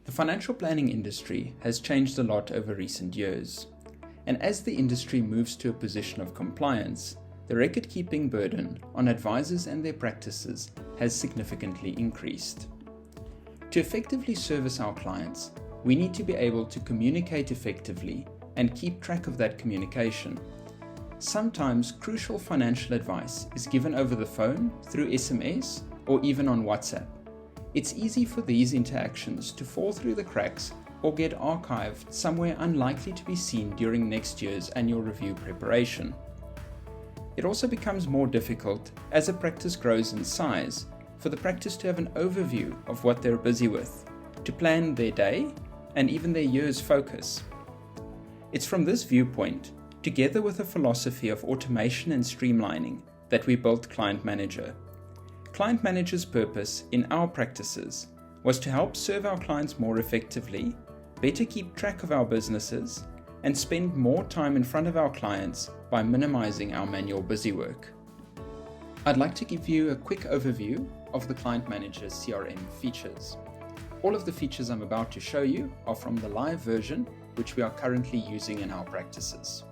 The financial planning industry has changed a lot over recent years, and as the industry moves to a position of compliance, the record-keeping burden on advisors and their practices has significantly increased. To effectively service our clients, we need to be able to communicate effectively and keep track of that communication. Sometimes crucial financial advice is given over the phone, through SMS, or even on WhatsApp. It's easy for these interactions to fall through the cracks or get archived somewhere unlikely to be seen during next year's annual review preparation. It also becomes more difficult as a practice grows in size for the practice to have an overview of what they're busy with, to plan their day and even their year's focus. It's from this viewpoint, together with a philosophy of automation and streamlining, that we built ClientManager. ClientManager's purpose in our practices was to help serve our clients more effectively, better keep track of our businesses, and spend more time in front of our clients by minimizing our manual busywork. I'd like to give you a quick overview of the ClientManager CRM features. All of the features I'm about to show you are from the live version, which we are currently using in our practices.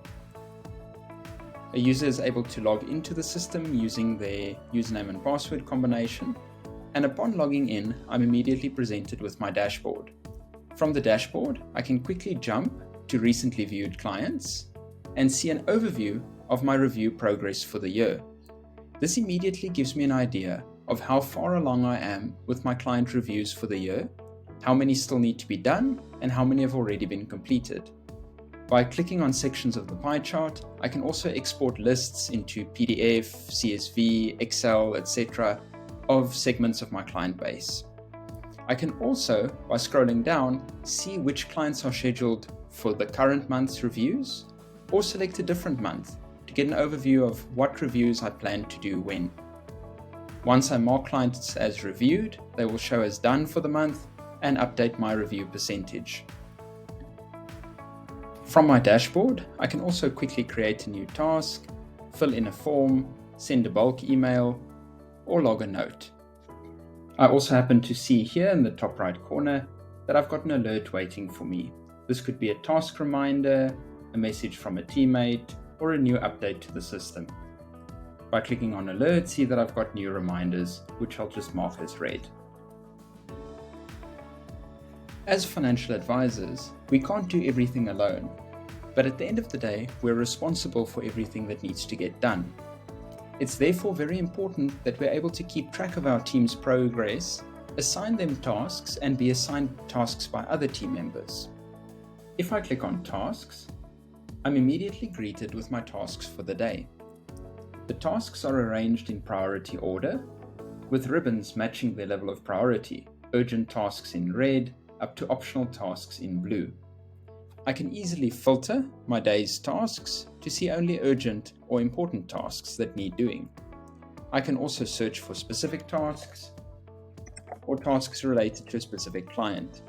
A user is able to log into the system using their username and password combination, and upon logging in, I'm immediately presented with my dashboard. From the dashboard, I can quickly jump to recently viewed clients and see an overview of my review progress for the year. This immediately gives me an idea of how far along I am with my client reviews for the year, how many still need to be done, and how many have already been completed. By clicking on sections of the pie chart, I can also export lists into PDF, CSV, Excel, etc. of segments of my client base. I can also, by scrolling down, see which clients are scheduled for the current month's reviews, or select a different month to get an overview of what reviews I plan to do when. Once I mark clients as reviewed, they will show as done for the month and update my review percentage. From my dashboard, I can also quickly create a new task, fill in a form, send a bulk email, or log a note. I also happen to see here in the top right corner that I've got an alert waiting for me. This could be a task reminder, a message from a teammate, or a new update to the system. By clicking on alert, see that I've got new reminders, which I'll just mark as read. As financial advisors, we can't do everything alone, but at the end of the day, we're responsible for everything that needs to get done. It's therefore very important that we're able to keep track of our team's progress, assign them tasks, and be assigned tasks by other team members. If I click on Tasks, I'm immediately greeted with my tasks for the day. The tasks are arranged in priority order, with ribbons matching their level of priority, urgent tasks in red, up to optional tasks in blue. I can easily filter my day's tasks to see only urgent or important tasks that need doing. I can also search for specific tasks or tasks related to a specific client.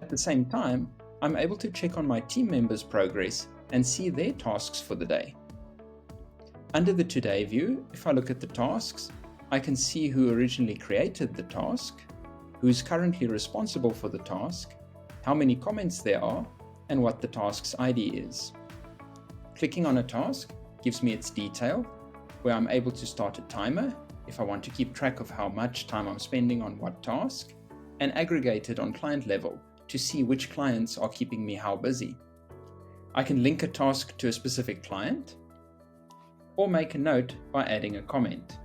At the same time, I'm able to check on my team members' progress and see their tasks for the day. Under the Today view, if I look at the tasks, I can see who originally created the task, who's currently responsible for the task, how many comments there are, and what the task's ID is. Clicking on a task gives me its detail, where I'm able to start a timer if I want to keep track of how much time I'm spending on what task, and aggregate it on client level to see which clients are keeping me how busy. I can link a task to a specific client, or make a note by adding a comment.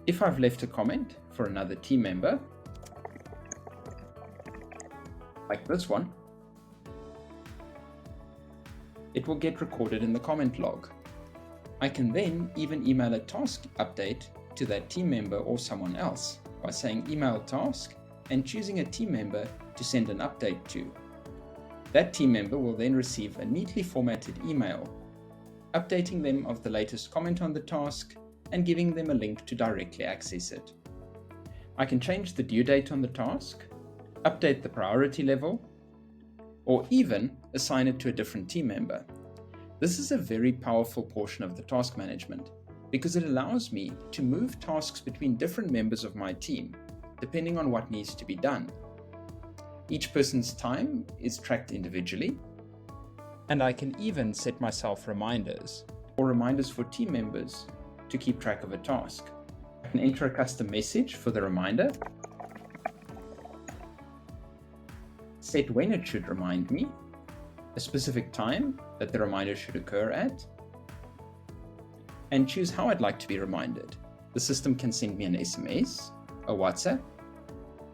If I've left a comment for another team member, like this one, it will get recorded in the comment log. I can then even email a task update to that team member or someone else by saying email task and choosing a team member to send an update to. That team member will then receive a neatly formatted email, updating them of the latest comment on the task and giving them a link to directly access it. I can change the due date on the task, update the priority level, or even assign it to a different team member. This is a very powerful portion of the task management because it allows me to move tasks between different members of my team, depending on what needs to be done. Each person's time is tracked individually, and I can even set myself reminders or reminders for team members to keep track of a task. I can enter a custom message for the reminder, set when it should remind me, a specific time that the reminder should occur at, and choose how I'd like to be reminded. The system can send me an SMS, a WhatsApp,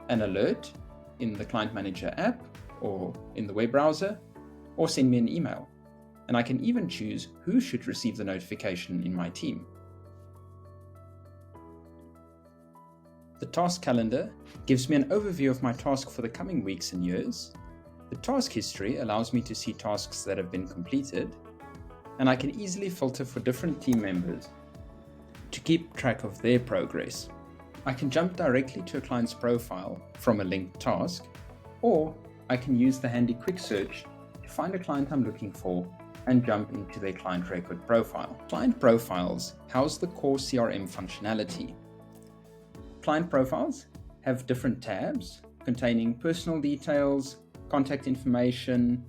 an alert in the ClientManager app or in the web browser, or send me an email. And I can even choose who should receive the notification in my team. The task calendar gives me an overview of my task for the coming weeks and years. The task history allows me to see tasks that have been completed, and I can easily filter for different team members to keep track of their progress. I can jump directly to a client's profile from a linked task, or I can use the handy quick search to find a client I'm looking for and jump into their client record profile. Client profiles house the core CRM functionality. Client profiles have different tabs containing personal details, contact information,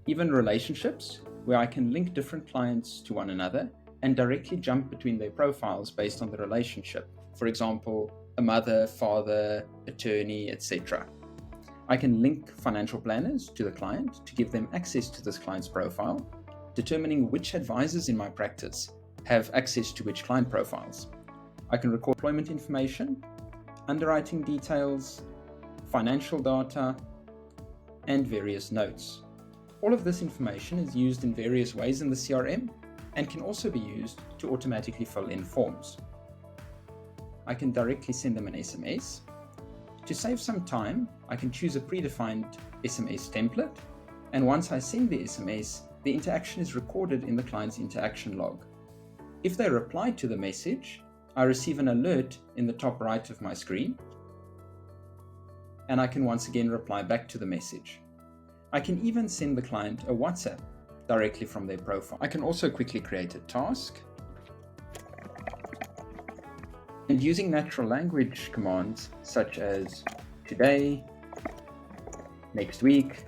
even relationships, where I can link different clients to one another and directly jump between their profiles based on the relationship. For example, a mother, father, attorney, etc. I can link financial planners to the client to give them access to this client's profile, determining which advisors in my practice have access to which client profiles. I can record employment information, underwriting details, financial data, and various notes. All of this information is used in various ways in the CRM and can also be used to automatically fill in forms. I can directly send them an SMS. To save some time, I can choose a predefined SMS template, and once I send the SMS, the interaction is recorded in the client's interaction log. If they reply to the message, I receive an alert in the top right of my screen, and I can once again reply back to the message. I can even send the client a WhatsApp directly from their profile. I can also quickly create a task, and using natural language commands such as today, next week,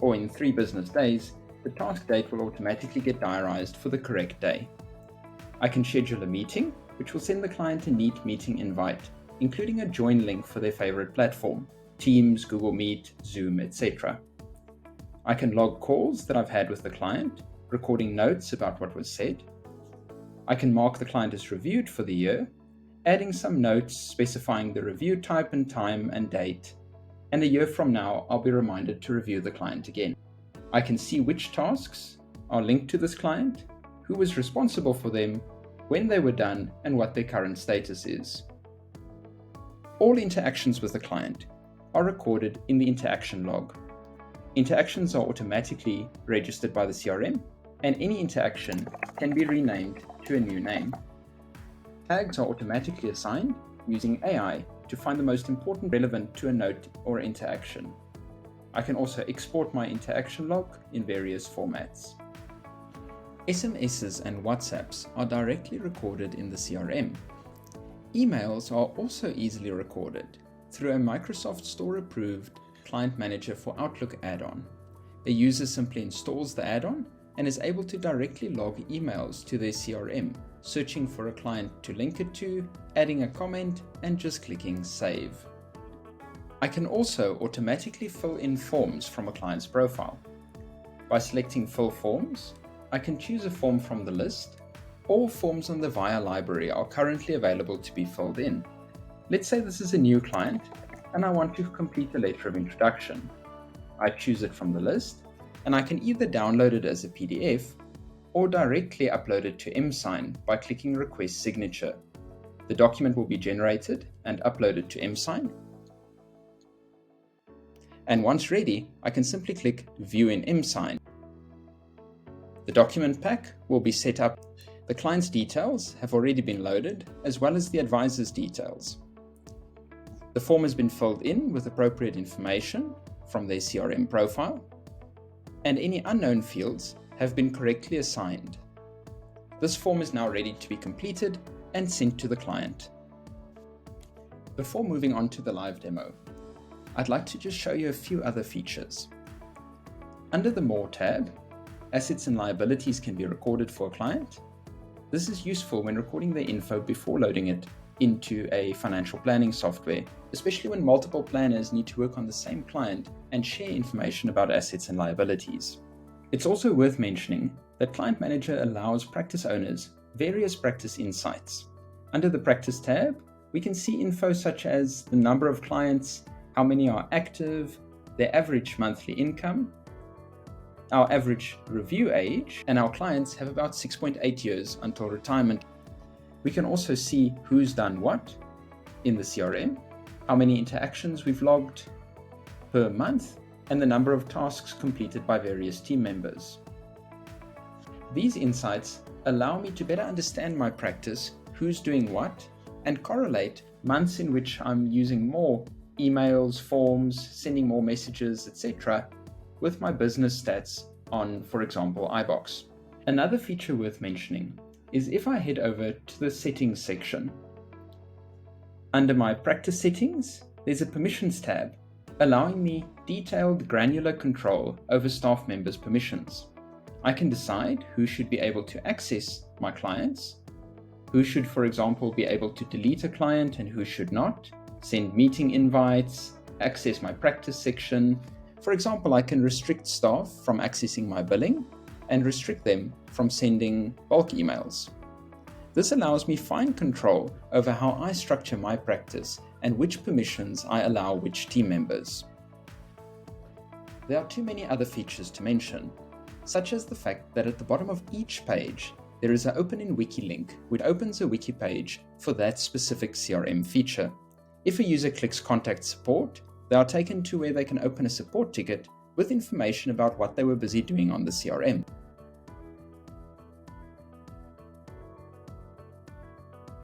or in 3 business days, the task date will automatically get diarized for the correct day. I can schedule a meeting, which will send the client a neat meeting invite, including a join link for their favorite platform, Teams, Google Meet, Zoom, etc. I can log calls that I've had with the client, recording notes about what was said. I can mark the client as reviewed for the year, adding some notes specifying the review type and time and date, and a year from now I'll be reminded to review the client again. I can see which tasks are linked to this client, who was responsible for them, when they were done, and what their current status is. All interactions with the client are recorded in the interaction log. Interactions are automatically registered by the CRM, and any interaction can be renamed to a new name. Tags are automatically assigned using AI to find the most important relevant to a note or interaction. I can also export my interaction log in various formats. SMSs and WhatsApps are directly recorded in the CRM. Emails are also easily recorded through a Microsoft Store approved ClientManager for Outlook add-on. A user simply installs the add-on and is able to directly log emails to their CRM, searching for a client to link it to, adding a comment, and just clicking Save. I can also automatically fill in forms from a client's profile. By selecting Fill Forms, I can choose a form from the list. All forms on the VIA library are currently available to be filled in. Let's say this is a new client, and I want to complete a letter of introduction. I choose it from the list, and I can either download it as a PDF or directly upload it to mSign by clicking Request Signature. The document will be generated and uploaded to mSign. And once ready, I can simply click View in mSign. The document pack will be set up. The client's details have already been loaded, as well as the advisor's details. The form has been filled in with appropriate information from their CRM profile, and any unknown fields have been correctly assigned. This form is now ready to be completed and sent to the client. Before moving on to the live demo, I'd like to just show you a few other features. Under the More tab, assets and liabilities can be recorded for a client. This is useful when recording their info before loading it into a financial planning software, especially when multiple planners need to work on the same client and share information about assets and liabilities. It's also worth mentioning that ClientManager allows practice owners various practice insights. Under the Practice tab, we can see info such as the number of clients, how many are active, their average monthly income, our average review age, and our clients have about 6.8 years until retirement. We can also see who's done what in the CRM, how many interactions we've logged per month, and the number of tasks completed by various team members. These insights allow me to better understand my practice, who's doing what, and correlate months in which I'm using more emails, forms, sending more messages, etc., with my business stats on, for example, iBox. Another feature worth mentioning is if I head over to the Settings section. Under my Practice Settings, there's a Permissions tab, allowing me detailed granular control over staff members' permissions. I can decide who should be able to access my clients, who should, for example, be able to delete a client and who should not, send meeting invites, access my practice section. For example, I can restrict staff from accessing my billing and restrict them from sending bulk emails. This allows me fine control over how I structure my practice and which permissions I allow which team members. There are too many other features to mention, such as the fact that at the bottom of each page, there is an Open in Wiki link which opens a wiki page for that specific CRM feature. If a user clicks Contact Support, they are taken to where they can open a support ticket with information about what they were busy doing on the CRM.